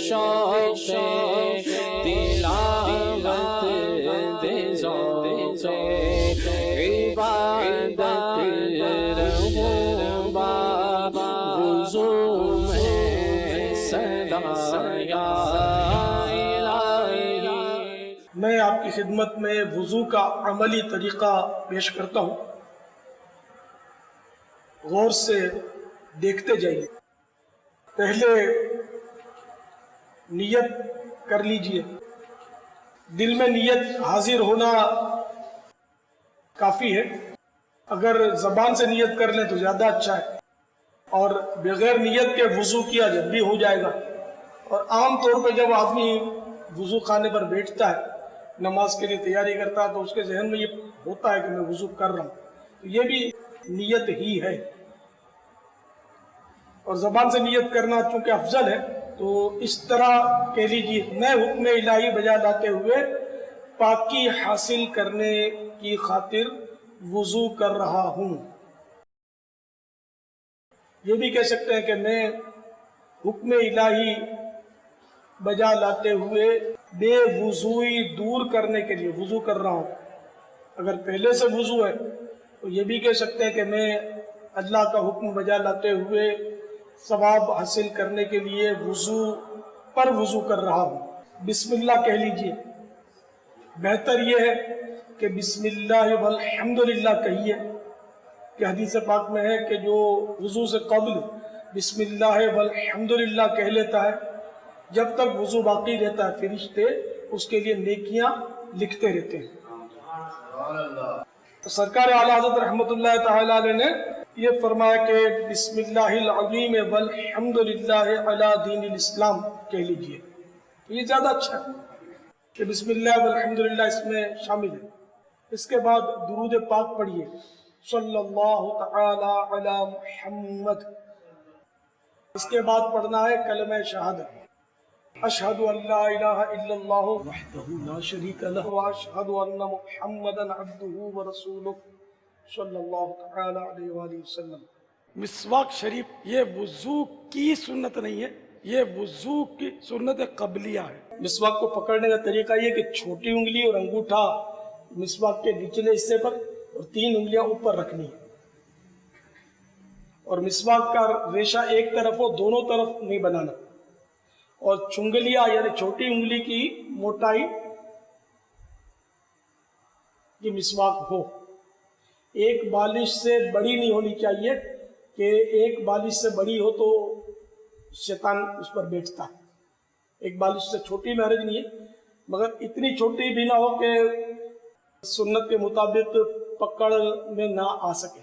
شوق تلاوت دے ذوق عبادت رہوں وضو میں صدا یا الہی۔ میں آپ کی خدمت میں وضو کا عملی طریقہ پیش کرتا ہوں، غور سے دیکھتے جائیے۔ پہلے نیت کر لیجئے، دل میں نیت حاضر ہونا کافی ہے، اگر زبان سے نیت کر لیں تو زیادہ اچھا ہے، اور بغیر نیت کے وضو کیا جلدی ہو جائے گا۔ اور عام طور پہ جب آدمی وضو خانے پر بیٹھتا ہے، نماز کے لیے تیاری کرتا ہے، تو اس کے ذہن میں یہ ہوتا ہے کہ میں وضو کر رہا ہوں، تو یہ بھی نیت ہی ہے۔ اور زبان سے نیت کرنا چونکہ افضل ہے، تو اس طرح کہہ لیجیے، میں حکم الہی بجا لاتے ہوئے پاکی حاصل کرنے کی خاطر وضو کر رہا ہوں۔ یہ بھی کہہ سکتے ہیں کہ میں حکم الہی بجا لاتے ہوئے بے وضوئی دور کرنے کے لیے وضو کر رہا ہوں۔ اگر پہلے سے وضو ہے تو یہ بھی کہہ سکتے ہیں کہ میں اللہ کا حکم بجا لاتے ہوئے ثواب حاصل کرنے کے لیے وضو پر وضو کر رہا ہوں۔ بسم اللہ کہہ لیجئے، بہتر یہ ہے کہ بسم اللہ والحمدللہ کہیے، کہ حدیث پاک میں ہے کہ جو وضو سے قبل بسم اللہ والحمدللہ کہہ لیتا ہے، جب تک وضو باقی رہتا ہے فرشتے اس کے لیے نیکیاں لکھتے رہتے ہیں۔ سرکار اعلیٰ حضرت رحمت اللہ تعالی علیہ نے یہ فرمایا کہ بسم اللہ العظیم والحمدللہ علی دین الاسلام کہہ لیجئے، یہ زیادہ اچھا ہے کہ بسم اللہ والحمدللہ اس میں شامل ہے۔ اس کے بعد درود پاک پڑھیے، صلی اللہ تعالی علی محمد۔ اس کے بعد پڑھنا ہے کلمہ شہادت، اشہد ان لا الہ الا اللہ وحدہ لا شریک لہ واشہد ان محمدا عبدہ ورسولہ صلی اللہ تعالی علیہ وآلہ وسلم۔ مسواک شریف یہ وضو کی سنت نہیں ہے، یہ وضو کی سنت قبلیہ ہے۔ مسواک کو پکڑنے کا طریقہ یہ کہ چھوٹی انگلی اور انگوٹھا مسواک کے نچلے حصے پر اور 3 انگلیاں اوپر رکھنی ہے، اور مسواک کا ریشہ ایک طرف ہو، دونوں طرف نہیں بنانا، اور چنگلیاں یعنی چھوٹی انگلی کی موٹائی کی مسواک ہو، ایک بالش سے بڑی نہیں ہونی چاہیے، کہ ایک بالش سے بڑی ہو تو شیطان اس پر بیٹھتا ہے۔ ایک بالش سے چھوٹی میں حرج نہیں ہے، مگر اتنی چھوٹی بھی نہ ہو کہ سنت کے مطابق پکڑ میں نہ آ سکے۔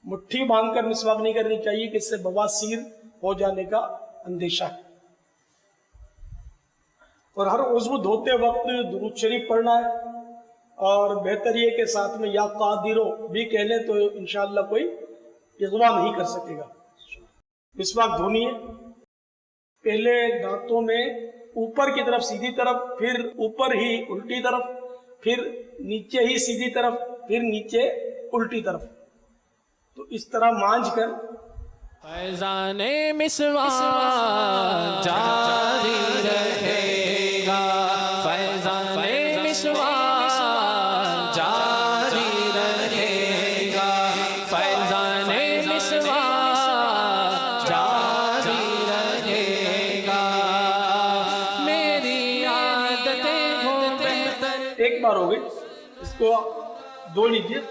مٹھی باندھ کر مسواک نہیں کرنی چاہیے کہ اس سے بواسیر ہو جانے کا اندیشہ ہے۔ اور ہر عضو دھوتے وقت درود شریف پڑھنا ہے، اور بہتر یہ کہ ساتھ میں یا قادرو بھی کہہ لیں تو انشاءاللہ کوئی اغوا نہیں کر سکے گا۔ مسواک دھونی ہے، پہلے دانتوں میں اوپر کی طرف سیدھی طرف، پھر اوپر ہی الٹی طرف، پھر نیچے ہی سیدھی طرف، پھر نیچے الٹی طرف، تو اس طرح مانجھ کر فیضان مسواک جاری رہے گا، فیضان مسواک جاری رہے گا، فیضان مسواک جاری رہے گا، میری عادتیں ہو بہتر۔ ایک بار ہو گئی، اس کو دھو لیجیے،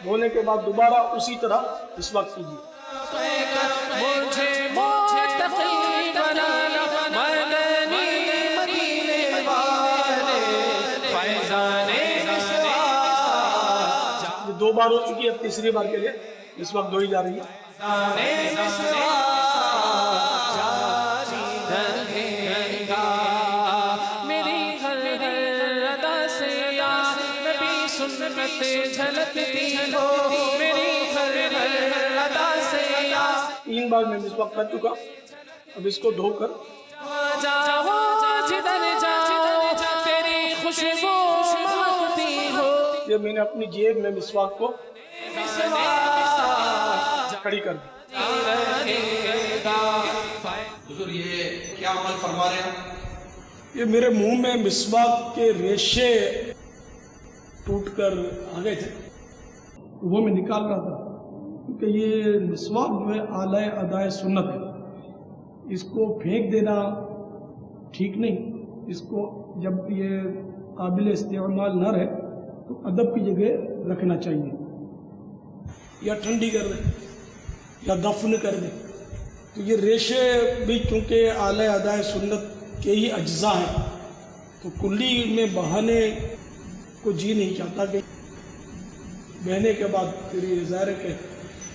دھونے کے بعد دوبارہ اسی طرح مسواک کیجیے۔ دو بار ہو چکی ہے، اب تیسری بار کے لیے مسواک دھوئی جا رہی ہے۔ تین بار میں مسواک کر چکا، اب اس کو دھو کر یہ میں نے اپنی جیب میں مسواک کو کھڑی کر دی۔ حضور یہ کیا عمل فرما رہے ہیں؟ یہ میرے منہ میں مسواک کے ریشے ٹوٹ کر آ گئے تھے، وہ میں نکال رہا تھا، کیونکہ یہ مسواک جو ہے اعلی ادائے سنت ہے، اس کو پھینک دینا ٹھیک نہیں، اس کو جب یہ قابل استعمال نہ رہے تو ادب کی جگہ رکھنا چاہیے، یا ٹھنڈی کر دیں یا دفن کر دیں۔ تو یہ ریشے بھی چونکہ اعلی ادائے سنت کے ہی اجزاء ہیں، تو کلی میں بہانے کو جی نہیں چاہتا کہ بہنے کے بعد پھر یہ ظاہر ہے کہ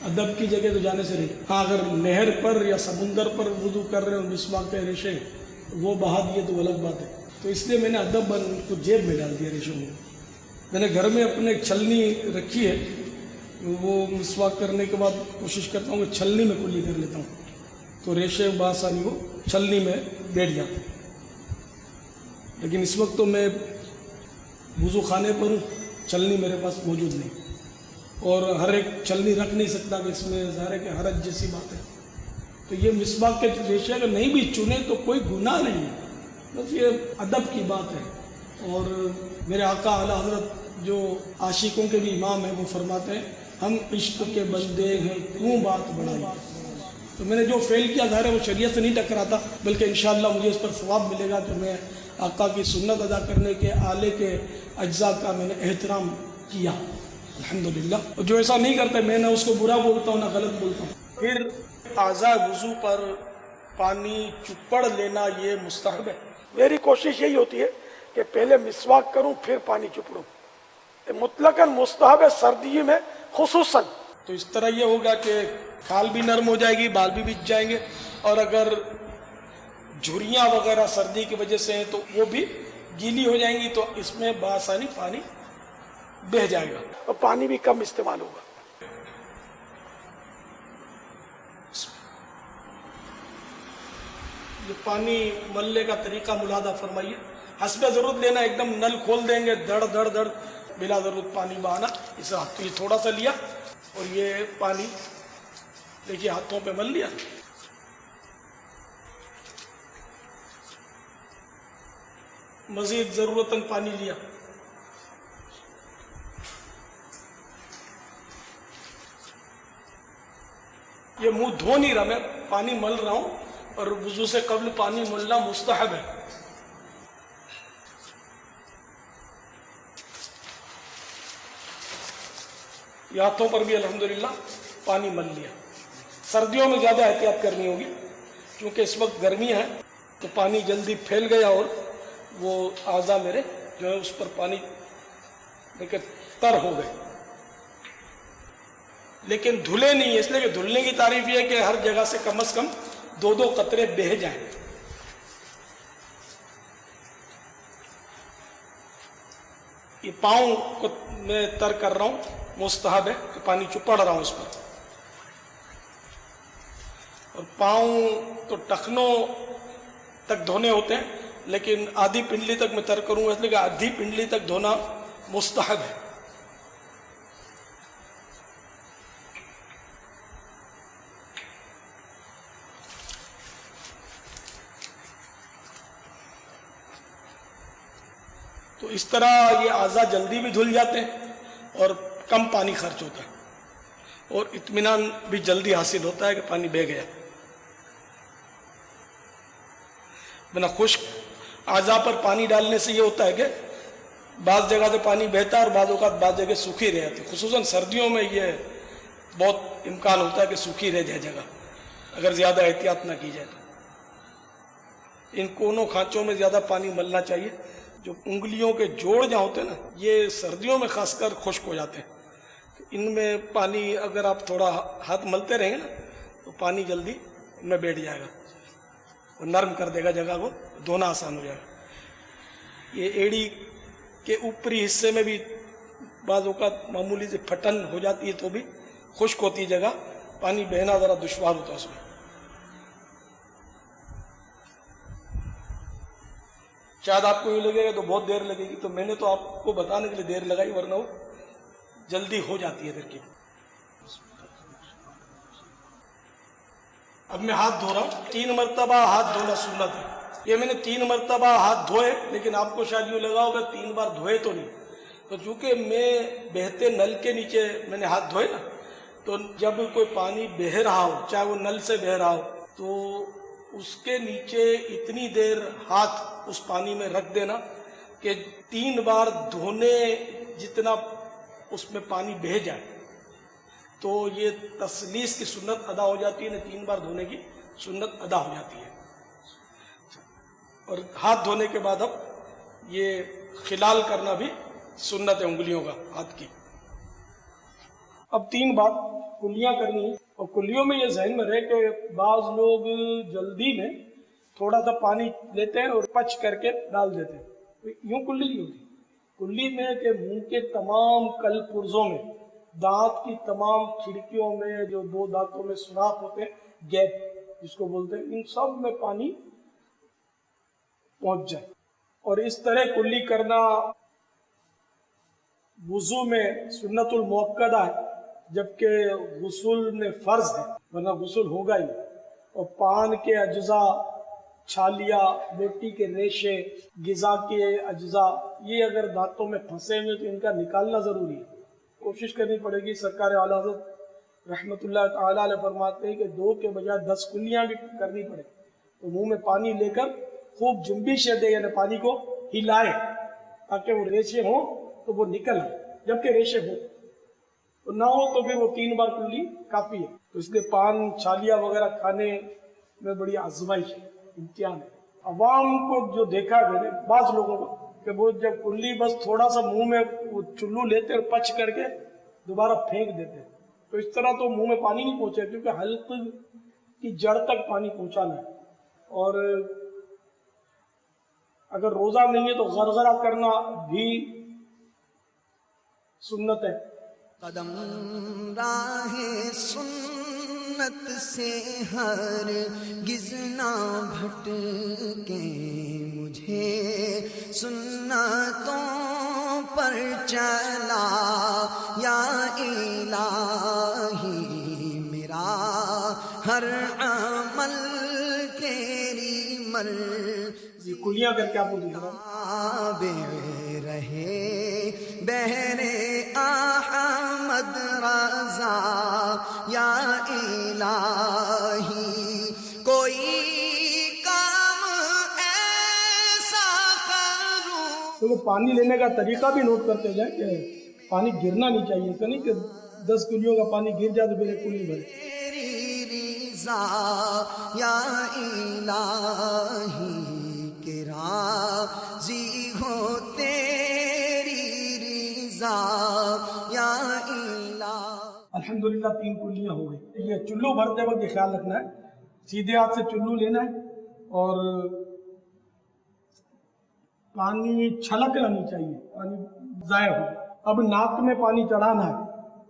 ادب کی جگہ تو جانے سے نہیں۔ ہاں اگر نہر پر یا سمندر پر وضو کر رہے ہو مسواک کے ریشے وہ بہا دیے تو الگ بات ہے، تو اس لیے میں نے ادب کو جیب میں ڈال دیا ریشوں میں نے گھر میں اپنے ایک چھلنی رکھی ہے، وہ مسواک کرنے کے بعد کوشش کرتا ہوں کہ چھلنی میں کلی کر لیتا ہوں، تو ریشے بآسانی وہ چھلنی میں بیٹھ جاتے ہیں۔ لیکن اس وقت تو میں وضو خانے پر ہوں، چھلنی میرے پاس موجود نہیں، اور ہر ایک چھلنی رکھ نہیں سکتا کہ اس میں ظاہر ہے کہ حرج جیسی بات ہے۔ تو یہ مسواک کے ریشے اگر نہیں بھی چنے تو کوئی گناہ نہیں ہے، بس یہ ادب کی بات ہے۔ اور میرے آقا اعلیٰ حضرت جو عاشقوں کے بھی امام ہیں وہ فرماتے ہیں ہم عشق کے بندے ہیں کیوں بات بڑھائی۔ تو میں نے جو فعل کیا ظاہر ہے وہ شریعت سے نہیں ٹکراتا، بلکہ انشاءاللہ مجھے اس پر ثواب ملے گا کہ میں آقا کی سنت ادا کرنے کے آلے کے اجزاء کا میں نے احترام کیا الحمدللہ۔ اور جو ایسا نہیں کرتا میں نہ اس کو برا بولتا ہوں نہ غلط بولتا ہوں۔ پھر اعضاء وضو پر پانی چپڑ لینا یہ مستحب ہے؟ میری کوشش یہی ہوتی ہے کہ پہلے مسواک کروں پھر پانی چپڑوں، مطلقاً مستحب ہے سردی میں خصوصاً۔ تو اس طرح یہ ہوگا کہ کھال بھی نرم ہو جائے گی، بال بھی بچ جائیں گے، اور اگر جھریاں وغیرہ سردی کی وجہ سے ہیں تو وہ بھی گیلی ہو جائیں گی، تو اس میں بآسانی پانی بہہ جائے گا اور پانی بھی کم استعمال ہوگا۔ یہ پانی ملنے کا طریقہ ملاحظہ فرمائیے، حسب ضرورت لینا، ایک دم نل کھول دیں گے دڑ دڑ دڑ بلا ضرورت پانی بہانا، اس ہاتھ تو یہ تھوڑا سا لیا اور یہ پانی دیکھیے ہاتھوں پہ مل لیا، مزید ضرورتاً پانی لیا، یہ منہ دھو نہیں رہا، میں پانی مل رہا ہوں، اور وضو سے قبل پانی ملنا مستحب ہے۔ یہ ہاتھوں پر بھی الحمدللہ پانی مل لیا۔ سردیوں میں زیادہ احتیاط کرنی ہوگی کیونکہ اس وقت گرمی ہے، تو پانی جلدی پھیل گیا اور وہ اعضاء میرے جو ہے اس پر پانی دیکھیں تر ہو گئے، لیکن دھلے نہیں، اس لیے کہ دھلنے کی تعریف یہ ہے کہ ہر جگہ سے کم از کم 2 قطرے بہہ جائیں۔ یہ پاؤں کو میں تر کر رہا ہوں، مستحب ہے کہ پانی چپڑ رہا ہوں اس پر، اور پاؤں تو ٹخنوں تک دھونے ہوتے ہیں، لیکن آدھی پنڈلی تک میں تر کروں گا، اس لیے کہ آدھی پنڈلی تک دھونا مستحب ہے۔ تو اس طرح یہ اعضاء جلدی بھی دھل جاتے ہیں اور کم پانی خرچ ہوتا ہے، اور اطمینان بھی جلدی حاصل ہوتا ہے کہ پانی بہہ گیا۔ بنا خشک اعضاء پر پانی ڈالنے سے یہ ہوتا ہے کہ بعض جگہ سے پانی بہتا ہے اور بعض اوقات بعض جگہ سوکھی رہ جاتی ہے، خصوصاً سردیوں میں یہ بہت امکان ہوتا ہے کہ سوکھی رہ جائے جگہ اگر زیادہ احتیاط نہ کی جائے تو۔ ان کونوں کھانچوں میں زیادہ پانی ملنا چاہیے، جو انگلیوں کے جوڑ جہاں ہوتے ہیں نا، یہ سردیوں میں خاص کر خشک ہو جاتے ہیں، ان میں پانی اگر آپ تھوڑا ہاتھ ملتے رہیں گے نا تو پانی جلدی ان میں بیٹھ جائے گا، وہ نرم کر دے گا جگہ کو، دھونا آسان ہو جائے گا۔ یہ ایڑی کے اوپری حصے میں بھی بعض اوقات معمولی سے پھٹن ہو جاتی ہے تو بھی خشک ہوتی ہے جگہ، پانی بہنا ذرا دشوار ہوتا ہے اس میں۔ شاید آپ کو یہ لگے گا تو بہت دیر لگے گی، تو میں نے تو آپ کو بتانے کے لیے دیر لگائی، ورنہ وہ جلدی ہو جاتی ہے ترکیب۔ اب میں ہاتھ دھو رہا ہوں، 3 مرتبہ ہاتھ دھونا سنت ہے. یہ میں نے 3 مرتبہ ہاتھ دھوئے، لیکن آپ کو شاید یوں لگا ہوگا 3 بار دھوئے تو نہیں. تو چونکہ میں بہتے نل کے نیچے میں نے ہاتھ دھوئے نا، تو جب کوئی پانی بہہ رہا ہو، چاہے وہ نل سے بہہ رہا ہو، تو اس کے نیچے اتنی دیر ہاتھ اس پانی میں رکھ دینا کہ 3 بار دھونے جتنا اس میں پانی بہہ جائے، تو یہ تسلیس کی سنت ادا ہو جاتی ہے، 3 بار دھونے کی سنت ادا ہو جاتی ہے. اور ہاتھ دھونے کے بعد اب یہ خلال کرنا بھی سنت ہے انگلیوں کا ہاتھ کی. اب 3 بار کلیاں کرنی ہیں، اور کلیوں میں یہ ذہن میں رہے کہ بعض لوگ جلدی میں تھوڑا سا پانی لیتے ہیں اور پچ کر کے ڈال دیتے ہیں. یوں کلی نہیں ہوتی. کلی میں کہ منہ کے تمام کل پرزوں میں، دانت کی تمام کھڑکیوں میں جو 2 دانتوں میں سوراخ ہوتے ہیں، گیپ جس کو بولتے ہیں، ان سب میں پانی پہنچ جائے. اور اس طرح کلی کرنا وضو میں سنت المؤکدہ ہے، جبکہ غسل میں فرض ہے، ورنہ غسل ہوگا ہی. اور پان کے اجزاء، چھالیا، بوٹی کے ریشے، غذا کے اجزاء، یہ اگر دانتوں میں پھنسے ہوئے تو ان کا نکالنا ضروری ہے. کوشش کرنی پڑے گی. سرکار اعلیٰ حضرت رحمۃ اللہ تعالیٰ علیہ فرماتے ہیں کہ 2 کے بجائے 10 کلیاں بھی کرنی پڑے تو منہ میں پانی لے کر خوب جنبش دے، یعنی پانی کو ہلائے تاکہ وہ ریشے ہوں تو وہ نکل آئے. جبکہ ریشے ہو نہ ہو تو پھر وہ 3 بار کلی کافی ہے. تو اس لیے پان، چھالیا وغیرہ کھانے میں بڑی آزمائش ہے، امتحان ہے. عوام کو جو دیکھا میں نے بعض لوگوں کو کہ وہ جب کلی بس تھوڑا سا منہ میں وہ چلو لیتے اور پچ کر کے دوبارہ پھینک دیتے، تو اس طرح تو منہ میں پانی نہیں پہنچے، کیونکہ حلق کی جڑ تک پانی پہنچانا ہے. اور اگر روزہ نہیں ہے تو غرغرہ کرنا بھی سنت ہے. قدم راہ سنت سے ہرگز نہ بھٹکے، مجھے سنتوں پر چلا یا الہی، میرا ہر عمل تیری مرضی یہ کلیاں کر کے آپ کو دکھ رہا ہوں. تابع رہے بہرے احمد رضا یا الہی، کوئی کام ایسا کروں. تو پانی لینے کا طریقہ بھی نوٹ کرتے جائیں کہ پانی گرنا نہیں چاہیے. ایسا نہیں کہ 10 کلیوں کا پانی گر جائے تو پھر 1 کلی بھرے. تیری رضا یا الہی، کہ راضی ہو تیری رضا یا الہی. الحمدللہ 3 کلیاں ہو گئی. یہ چلو بھرتے وقت یہ خیال رکھنا ہے، سیدھے ہاتھ سے چلو لینا ہے اور پانی چھلکنا نہیں چاہیے، پانی ضائع ہو. اب ناک میں پانی چڑھانا ہے،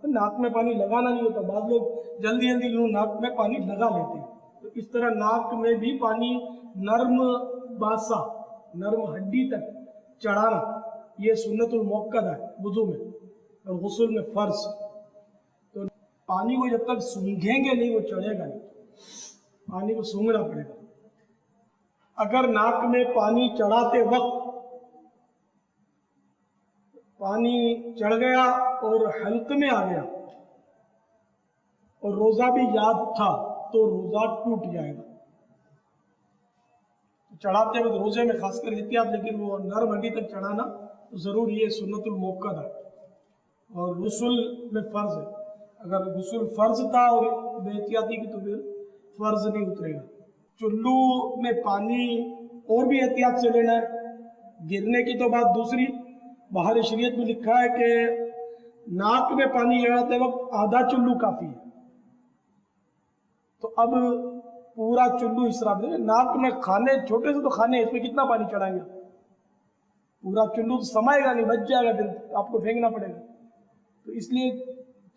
ناک میں پانی لگانا نہیں ہوتا. بعض لوگ جلدی جلدی یوں ناک میں پانی لگا لیتے ہیں. تو اس طرح ناک میں بھی پانی نرم باسا، نرم ہڈی تک چڑھانا، یہ سنت المؤکدہ ہے وضو میں اور غسل میں فرض. تو پانی کو جب تک سونگھیں گے نہیں وہ چڑھے گا نہیں، پانی کو سونگھنا پڑے گا. اگر ناک میں پانی چڑھاتے وقت پانی چڑھ گیا اور حلق میں آ گیا اور روزہ بھی یاد تھا تو روزہ ٹوٹ جائے گا. چڑھاتے وقت روزے میں خاص کر احتیاط، لیکن وہ نرم ہڈی تک چڑھانا ضروری ہے، سنت المؤکدہ ہے. اور غسل میں فرض ہے. اگر غسل فرض تھا اور بے احتیاطی کی تو پھر فرض نہیں اترے گا. چلو میں پانی اور بھی احتیاط سے لینا ہے. گرنے کی تو بات دوسری، باہر شریعت میں لکھا ہے کہ ناک میں پانی لگاتے وقت آدھا چلو کافی ہے. تو اب پورا چلو اسراف دے. ناک میں کھانے چھوٹے سے تو کھانے، اس میں کتنا پانی چڑھائیں گے؟ پورا چلو تو سمائے گا نہیں، بچ جائے گا، پھر آپ کو پھینکنا پڑے گا. تو اس لیے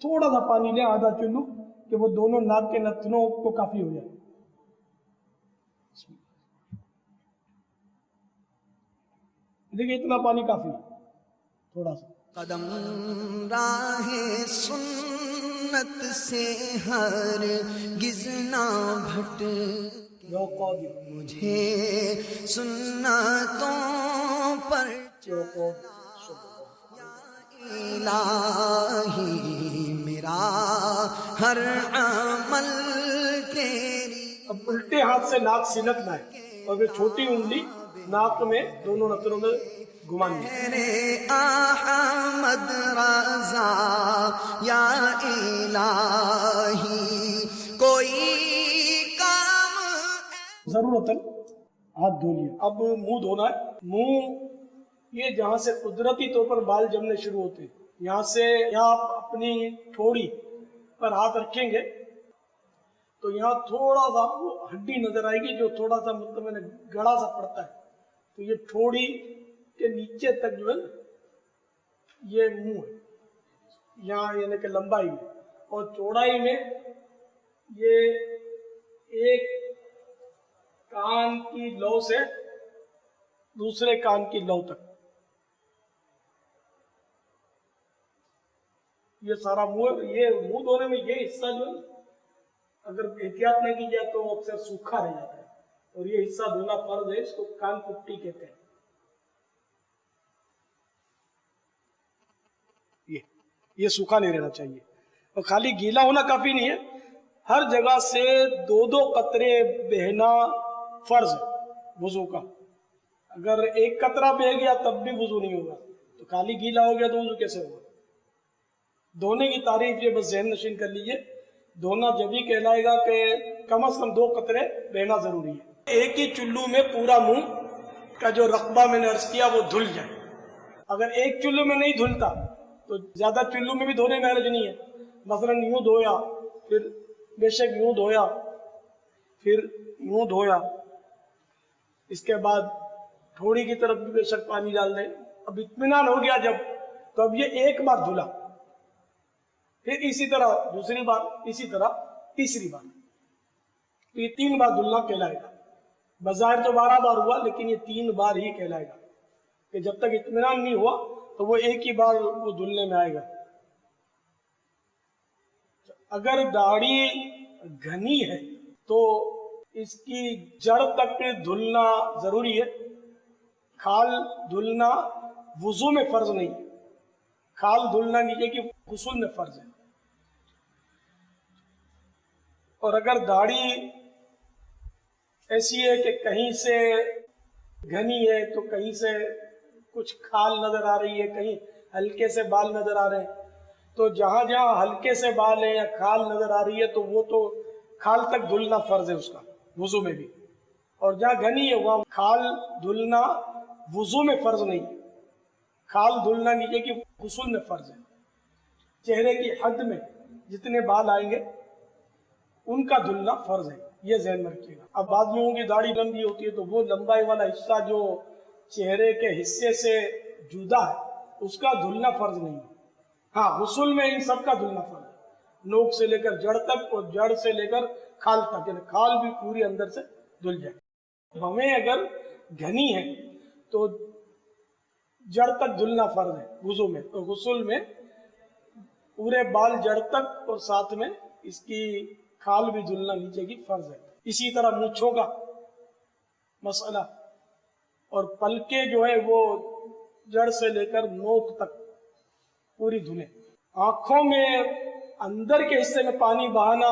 تھوڑا سا پانی لیں، آدھا چلو، کہ وہ دونوں ناک کے نتنوں کو کافی ہو جائے. دیکھیں اتنا پانی کافی ہے، تھوڑا سا. قدم راہ سنت سنت سے ہر گزنا بھٹ مجھے سنتوں پر الہی میرا ہر عمل تیری. اب الٹے ہاتھ سے ناک سلٹنا ہے اور پھر چھوٹی انگلی ناک میں دونوں نتنوں میں گھمانی ہے. میرے احمد رضا یا الہی کوئی کام ضرورت ہاتھ دھو لیے. اب منہ دھونا ہے. منہ یہ جہاں سے قدرتی طور پر بال جمنے شروع ہوتے ہیں یہاں سے آپ اپنی تھوڑی پر ہاتھ رکھیں گے تو یہاں تھوڑا سا آپ کو ہڈی نظر آئے گی جو تھوڑا سا مطلب میں نے گڑا سا پڑتا ہے. تو یہ تھوڑی کے نیچے تک جو ہے یہ منہ ہے یہاں یعنی کہ لمبائی میں اور چوڑائی میں یہ ایک کان کی لو سے دوسرے کان کی لو تک یہ سارا منہ. یہ منہ دھونے میں یہ حصہ جو ہے اگر احتیاط نہ کی جائے تو اکثر سوکھا رہ جاتا ہے اور یہ حصہ دھونا فرض ہے. اس کو کان پٹی کہتے ہیں. یہ سوکھا نہیں رہنا چاہیے اور خالی گیلا ہونا کافی نہیں ہے. ہر جگہ سے دو دو قطرے بہنا فرض ہے وضو کا. اگر ایک قطرہ بہ گیا تب بھی وضو نہیں ہوگا تو خالی گیلا ہو گیا تو وضو کیسے ہوگا. دھونے کی تعریف یہ بس ذہن نشین کر لیجئے. دھونا جب ہی کہلائے گا کہ کم از کم 2 قطرے بہنا ضروری ہے. ایک ہی چلو میں پورا منہ کا جو رقبہ میں نے عرض کیا وہ دھل جائے. اگر ایک چلو میں نہیں دھلتا تو زیادہ چلو میں بھی دھونے میں حرج نہیں ہے. مثلا یوں دھویا پھر بے شک یوں دھویا پھر یوں دھویا اس کے بعد تھوڑی کی طرف بھی بے شک پانی ڈال دیں. اب اطمینان ہو گیا جب تو اب یہ ایک بار دھلا پھر اسی طرح دوسری بار اسی طرح تیسری بار تو یہ 3 بار دھلنا کہلائے گا. بظاہر تو 12 بار ہوا لیکن یہ 3 بار ہی کہلائے گا کہ جب تک اطمینان نہیں ہوا تو وہ ایک ہی بار وہ دھلنے میں آئے گا. اگر داڑھی گھنی ہے تو اس کی جڑ تک دھلنا ضروری ہے. کھال دھلنا وضو میں فرض نہیں ہے. کھال دھلنا نیچے کی غسل میں فرض ہے. اور اگر داڑھی ایسی ہے کہ کہیں سے گھنی ہے تو کہیں سے کچھ کھال نظر آ رہی ہے کہیں ہلکے سے بال نظر آ رہے ہیں تو جہاں جہاں ہلکے سے بال ہیں یا کھال نظر آ رہی ہے تو وہ تو کھال تک دھلنا فرض ہے اس کا وضو میں بھی. اور جہاں گھنی ہے وہاں کھال دھلنا وضو میں فرض نہیں ہے. کھال دھلنا نیچے کی غسل میں فرض ہے. چہرے کی حد میں جتنے بال آئیں گے ان کا دھلنا فرض ہے. یہ ذہن میں رکھیے گا. اب بعض لوگوں کی داڑھی لمبی ہوتی ہے تو وہ لمبائی والا حصہ جو چہرے کے حصے سے جدا ہے اس کا دھلنا فرض نہیں ہے. ہاں غسل میں ان سب کا دھلنا فرض ہے. نوک سے لے کر جڑ تک اور جڑ سے لے کر کھال تک یعنی کھال بھی پوری اندر سے دھل جائے. ہمیں اگر گھنی ہے تو جڑ تک دھلنا فرض ہے وضو میں. تو غسل میں پورے بال جڑ تک اور ساتھ میں اس کی کھال بھی دھلنا نیچے کی فرض ہے. اسی طرح مونچھوں کا مسئلہ اور پلکیں جو ہے وہ جڑ سے لے کر نوک تک پوری دھلیں. آنکھوں میں اندر کے حصے میں پانی بہانا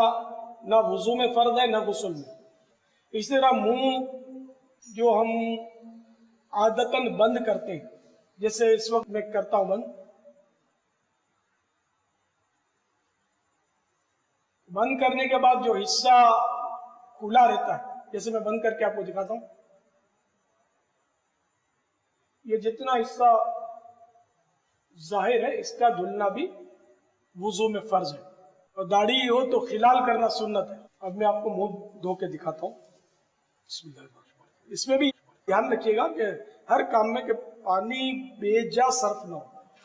نہ وضو میں فرض ہے نہ غسل میں. اسی طرح منہ جو ہم عادتاً بند کرتے ہیں جیسے اس وقت میں کرتا ہوں بند کرنے کے بعد جو حصہ کھلا رہتا ہے جیسے میں بند کر کے آپ کو دکھاتا ہوں. یہ جتنا حصہ ظاہر ہے اس کا دھلنا بھی وضو میں فرض ہے. اور داڑھی ہو تو خلال کرنا سنت ہے. اب میں آپ کو منہ دھو کے دکھاتا ہوں. بسم اللہ الرحمن الرحیم. اس میں بھی دھیان رکھیے گا کہ ہر کام میں کہ پانی بے جا صرف نہ ہو.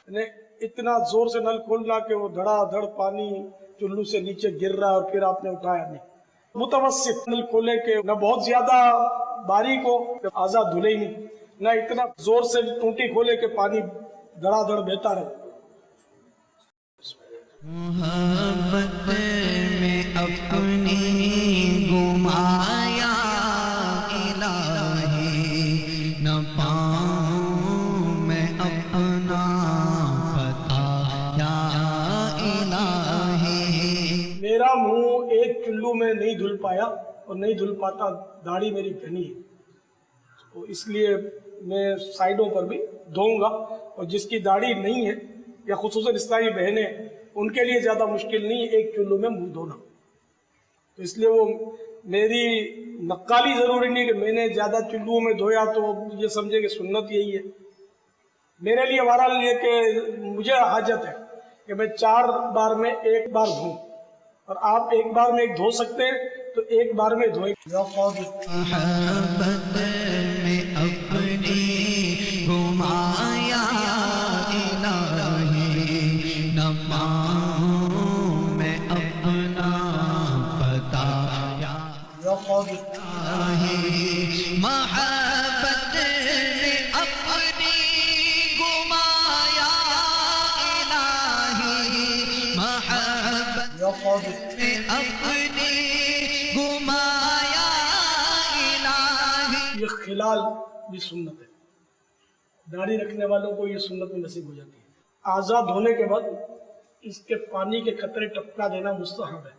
یعنی اتنا زور سے نل کھولنا کہ وہ دھڑا دھڑ پانی چلو سے نیچے گر رہا اور پھر آپ نے اٹھایا نہیں. متوسط نل کھولے کہ نہ بہت زیادہ باریک ہو کہ آزاد دھلے ہی نہیں نہ اتنا زور سے ٹوٹی کھولے کہ پانی دھڑا دھڑ بہتا رہے. محبت میں اپنی گمایا الہی نہ پاؤں میں اپنا پتا یا الہی. میرا منہ ایک چلو میں نہیں دھل پایا اور نہیں دھل پاتا، داڑھی میری گھنی ہے، تو اس لیے میں سائڈوں پر بھی دھوؤں گا. اور جس کی داڑھی نہیں ہے یا خصوصاً اسلامی بہنیں، ان کے لیے زیادہ مشکل نہیں ہے ایک چلو میں منہ دھونا. تو اس لیے وہ میری نقالی ضروری نہیں کہ میں نے زیادہ چلوؤں میں دھویا تو یہ سمجھے کہ سنت یہی ہے. میرے لیے بہرحال یہ کہ مجھے حاجت ہے کہ میں 4 بار میں ایک بار دھوں، اور آپ ایک بار میں ایک دھو سکتے ہیں تو ایک بار میں دھوئیں. محبت میں اپنی گمایا الہی نہ پاؤں میں اپنا پتا یا الہی. محبت میں اپنی گمایا الہی. محبت میں اپنی گمایا الہی. یہ خلال بھی سنت ہے، داڑھی رکھنے والوں کو یہ سنت میں نصیب ہو جاتی ہے. اعضاء دھونے کے بعد اس کے پانی کے قطرے ٹپکا دینا مستحب ہے.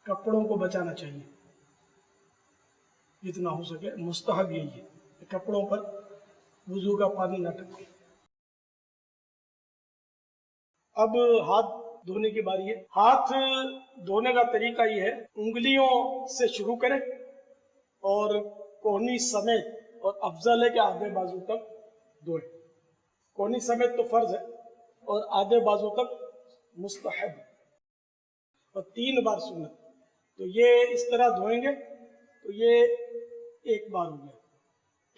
کپڑوں کو بچانا چاہیے جتنا ہو سکے، مستحب یہی ہے کہ کپڑوں پر وضو کا پانی نہ ٹپکے. اب ہاتھ دھونے کی باری ہے. ہاتھ دھونے کا طریقہ یہ ہے، انگلیوں سے شروع کریں اور کوہنی سمیت، اور افضل ہے کہ آدھے بازو تک دھوئیں. کوہنی سمیت تو فرض ہے اور آدھے بازو تک مستحب ہے، اور 3 بار سنت. تو یہ اس طرح دھوئیں گے تو یہ ایک بار ہو گیا.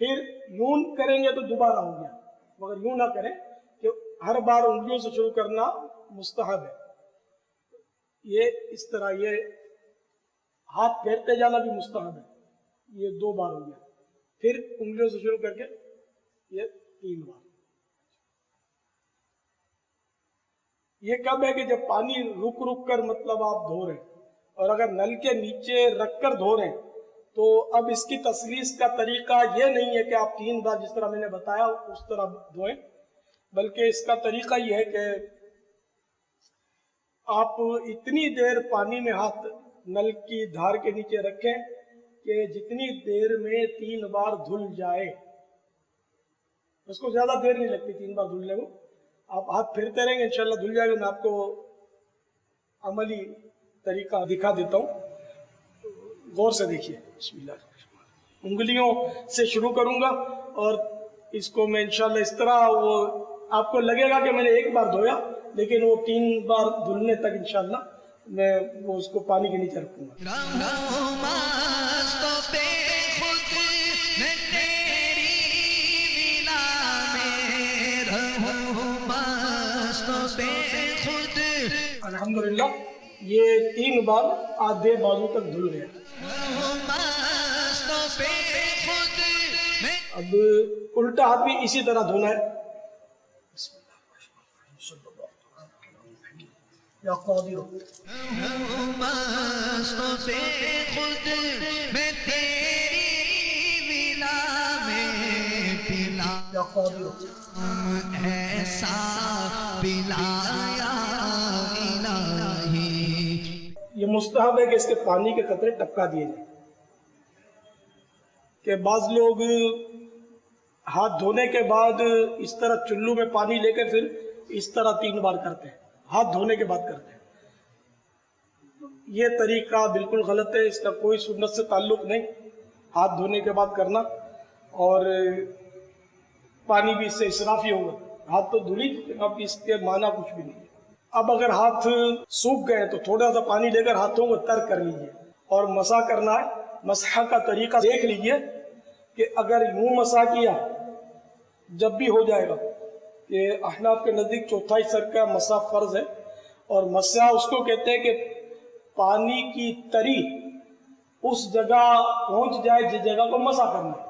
پھر یوں کریں گے تو دوبارہ ہو گیا، مگر یوں نہ کریں کہ ہر بار انگلیوں سے شروع کرنا مستحب ہے. یہ اس طرح یہ ہاتھ پھیرتے جانا بھی مستحب ہے. یہ 2 بار ہو گیا. پھر انگلیوں سے شروع کر کے یہ 3 بار. یہ کب ہے کہ جب پانی رک رک کر مطلب آپ دھو رہے ہیں، اور اگر نل کے نیچے رکھ کر دھو رہے ہیں تو اب اس کی تسلیس کا طریقہ یہ نہیں ہے کہ آپ 3 بار جس طرح میں نے بتایا اس طرح دھوئیں، بلکہ اس کا طریقہ یہ ہے کہ آپ اتنی دیر پانی میں ہاتھ نل کی دھار کے نیچے رکھیں کہ جتنی دیر میں 3 بار دھل جائے. اس کو زیادہ دیر نہیں لگتی 3 بار دھلنے کو. آپ ہاتھ پھرتے رہیں گے انشاءاللہ دھل جائے گا. میں آپ کو عملی طریقہ دکھا دیتا ہوں، غور سے دیکھیے. بسم اللہ. انگلیوں سے شروع کروں گا اور اس کو میں انشاءاللہ اس طرح، وہ آپ کو لگے گا کہ میں نے 1 بار دھویا، لیکن وہ 3 بار دھلنے تک انشاءاللہ میں وہ اس کو پانی کے نیچے رکھوں گا. الحمدللہ یہ 3 بار آدھے بازو تک دھل گیا. اب الٹا ہاتھ بھی اسی طرح دھونا ہے. یا قادر یا قادر ایسا پلایا الہی. یہ مستحب ہے کہ اس کے پانی کے قطرے ٹپکا دیے جائیں. کہ بعض لوگ ہاتھ دھونے کے بعد اس طرح چلو میں پانی لے کے پھر اس طرح 3 بار کرتے ہیں، ہاتھ دھونے کے بعد کرتے ہیں. یہ طریقہ بالکل غلط ہے، اس کا کوئی سنت سے تعلق نہیں. ہاتھ دھونے کے بعد کرنا، اور پانی بھی اس سے اسراف ہی ہوگا. ہاتھ تو دھلی، اب اس کے معنی کچھ بھی نہیں ہے. اب اگر ہاتھ سوکھ گئے تو تھوڑا سا پانی لے کر ہاتھوں کو تر کر لیجئے اور مسح کرنا ہے. مسح کا طریقہ دیکھ لیجئے کہ اگر یوں مسح کیا جب بھی ہو جائے گا، کہ احناف کے نزدیک 4تھائی سر کا مسح فرض ہے، اور مسح اس کو کہتے ہیں کہ پانی کی تری اس جگہ پہنچ جائے جس جگہ کو مسح کرنا ہے.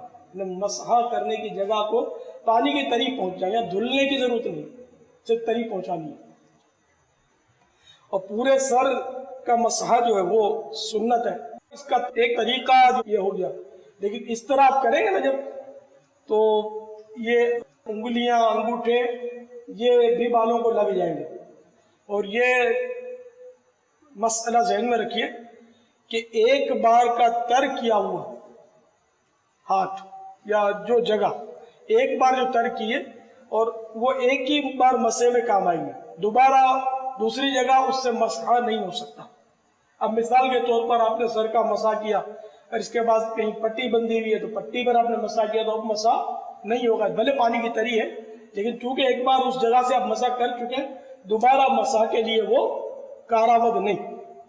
مسح کرنے کی جگہ کو پانی کی تری پہنچ جائے، یا دھلنے کی ضرورت نہیں، صرف تری پہنچانی ہے. اور پورے سر کا مسح جو ہے وہ سنت ہے. اس کا ایک طریقہ یہ ہو گیا، لیکن اس طرح آپ کریں گے نا جب، تو یہ انگلیاں انگوٹھے یہ بھی بالوں کو لگ جائیں گے. اور یہ مسئلہ ذہن میں رکھیے کہ ایک بار کا تر کیا ہوا ہاتھ یا جو جگہ ایک بار جو تر کیے اور وہ ایک ہی بار مسح میں کام آئیں گے، دوبارہ دوسری جگہ اس سے مسح نہیں ہو سکتا. اب مثال کے طور پر آپ نے سر کا مسح کیا اور اس کے بعد کہیں پٹی بندھی ہوئی ہے تو پٹی پر آپ نے مسح کیا تو اب مسح نہیں ہوگا، بھلے پانی کی تری ہے لیکن چونکہ ایک بار اس جگہ سے آپ مسح کر چکے ہیں، دوبارہ مسح کے لیے وہ کارآمد نہیں،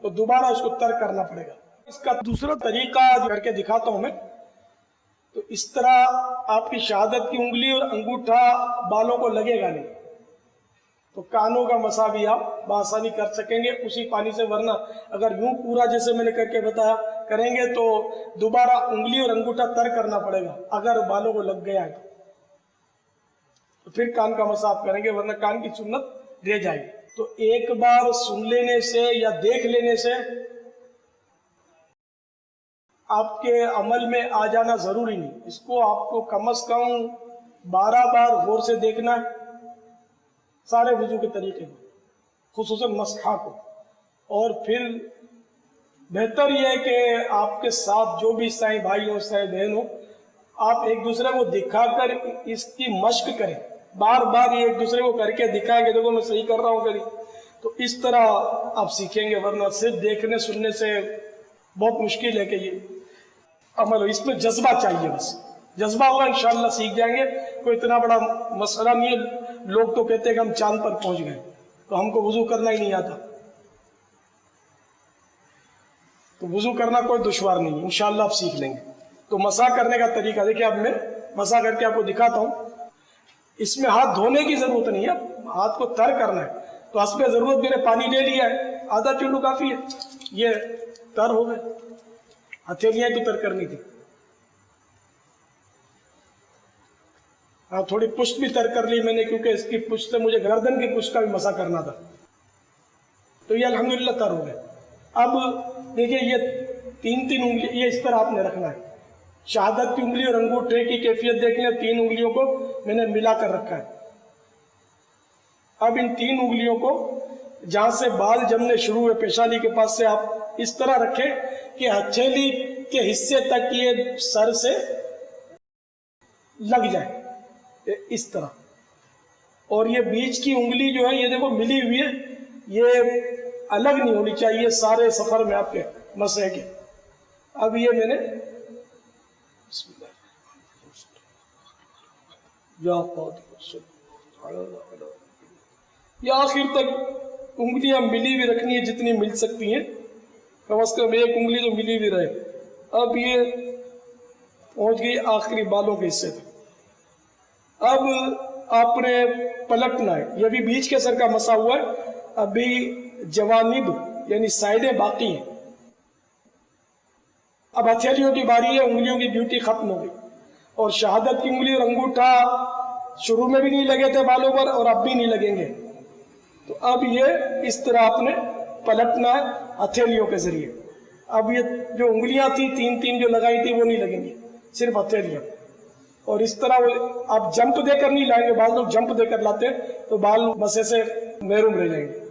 تو دوبارہ اس کو تر کرنا پڑے گا. اس کا دوسرا طریقہ کر کے دکھاتا ہوں میں. تو اس طرح آپ کی شہادت کی انگلی اور انگوٹھا بالوں کو لگے گا نہیں، تو کانوں کا مسح بھی آپ بآسانی کر سکیں گے اسی پانی سے. ورنہ اگر یوں پورا جیسے میں نے کر کے بتایا کریں گے تو دوبارہ انگلی اور انگوٹھا تر کرنا پڑے گا اگر بالوں کو لگ گیا ہے تو پھر کان کا مسح آپ کریں گے، ورنہ کان کی سنت رہ جائے گی. تو ایک بار سن لینے سے یا دیکھ لینے سے آپ کے عمل میں آ جانا ضروری نہیں. اس کو آپ کو کم از کم 12 بار غور سے دیکھنا ہے سارے وضو کے طریقے کو، خصوصاً مسحہ کو. اور پھر بہتر یہ ہے کہ آپ کے ساتھ جو بھی عیسائی بھائی ہو عیسائی بہن ہو، آپ ایک دوسرے کو دکھا کر اس کی مشق کریں، بار بار یہ ایک دوسرے کو کر کے دکھائیں کہ دیکھو میں صحیح کر رہا ہوں کری، تو اس طرح آپ سیکھیں گے. ورنہ صرف دیکھنے سننے سے بہت مشکل ہے کہ یہ عمل ہو. اس میں جذبہ چاہیے، بس جذبہ ہوگا انشاءاللہ سیکھ جائیں گے. کوئی اتنا بڑا مسئلہ نہیں ہے. لوگ تو کہتے ہیں کہ ہم چاند پر پہنچ گئے تو ہم کو وضو کرنا ہی نہیں آتا. تو وضو کرنا کوئی دشوار نہیں ہے، انشاءاللہ آپ سیکھ لیں گے. تو مسح کرنے کا طریقہ دیکھیں، اب میں مسح کر کے آپ کو دکھاتا ہوں. اس میں ہاتھ دھونے کی ضرورت نہیں ہے، ہاتھ کو تر کرنا ہے. تو حسب ضرورت میں نے پانی لے لیا ہے، آدھا چلو کافی ہے، یہ تر ہو گئے. ہتھیلیاں تو تر کرنی تھی، ہاں تھوڑی پشت بھی تر کر لی میں نے، کیونکہ اس کی پشت سے مجھے گردن کی پشت کا بھی مسح کرنا تھا. تو یہ الحمدللہ تر ہو گئے. اب دیکھیں یہ تین انگلی یہ اس طرح آپ نے رکھنا ہے. شہادت کی انگلی اور انگوٹھے کی کیفیت دیکھ لیں، 3 انگلیوں کو میں نے ملا کر رکھا ہے. اب ان 3 انگلیوں کو جہاں سے بال جمنے شروع ہوئے پیشانی کے پاس سے آپ اس طرح رکھیں کہ ہتھیلی کے حصے تک یہ سر سے لگ جائے، اس طرح. اور یہ بیچ کی انگلی جو ہے یہ دیکھو ملی ہوئی ہے، یہ الگ نہیں ہونی چاہیے سارے سفر میں آپ کے مسح کے. اب یہ میں نے بسم اللہ یا قادر یہ آخر تک انگلیاں ملی ہوئی رکھنی ہے جتنی مل سکتی ہیں، کم از کم ایک انگلی تو ملی ہوئی رہے. اب یہ پہنچ گئی آخری بالوں کے حصے تک. اب آپ نے پلٹنا ہے، یہ بھی بیچ کے سر کا مسا ہوا ہے، ابھی جوانب یعنی سائڈیں باقی ہیں. اب ہتھیلیوں کی باری ہے، انگلیوں کی ڈیوٹی ختم ہو گئی. اور شہادت کی انگلی اور انگوٹھا شروع میں بھی نہیں لگے تھے بالوں پر اور اب بھی نہیں لگیں گے. تو اب یہ اس طرح آپ نے پلٹنا ہے ہتھیلیوں کے ذریعے. اب یہ جو انگلیاں تھیں 3 جو لگائی تھی وہ نہیں لگیں گی، صرف ہتھیلیاں. اور اس طرح آپ جمپ دے کر نہیں لائیں گے، بعض لوگ جمپ دے کر لاتے تو بال مسے سے محروم رہ جائیں گے.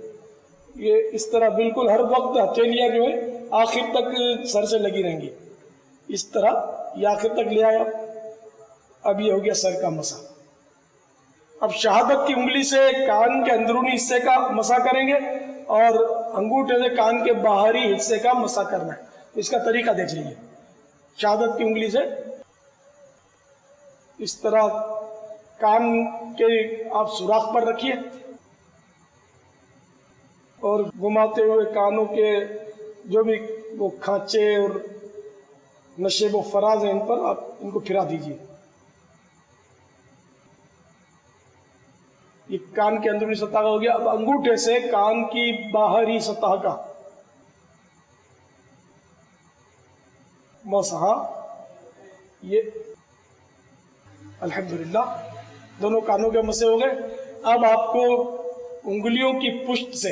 یہ اس طرح بالکل ہر وقت ہتھیلیاں جو ہیں آخر تک سر سے لگی رہیں گی. اس طرح یہ آخر تک لے آیا. اب یہ ہو گیا سر کا مسا. اب شہادت کی انگلی سے کان کے اندرونی حصے کا مسا کریں گے اور انگوٹھے سے کان کے باہری حصے کا مسا کرنا ہے. اس کا طریقہ دیکھ لیجیے. شہادت کی انگلی سے اس طرح کان کے آپ سوراخ پر رکھیے اور گھماتے ہوئے کانوں کے جو بھی وہ کھانچے اور نشیب و فراز ہیں ان پر آپ ان کو پھرا دیجیے. یہ کان کے اندرونی سطح کا ہو گیا. اب انگوٹھے سے کان کی باہری سطح کا مسح. یہ الحمدللہ دونوں کانوں کے مسے ہو گئے. اب آپ کو انگلیوں کی پشت سے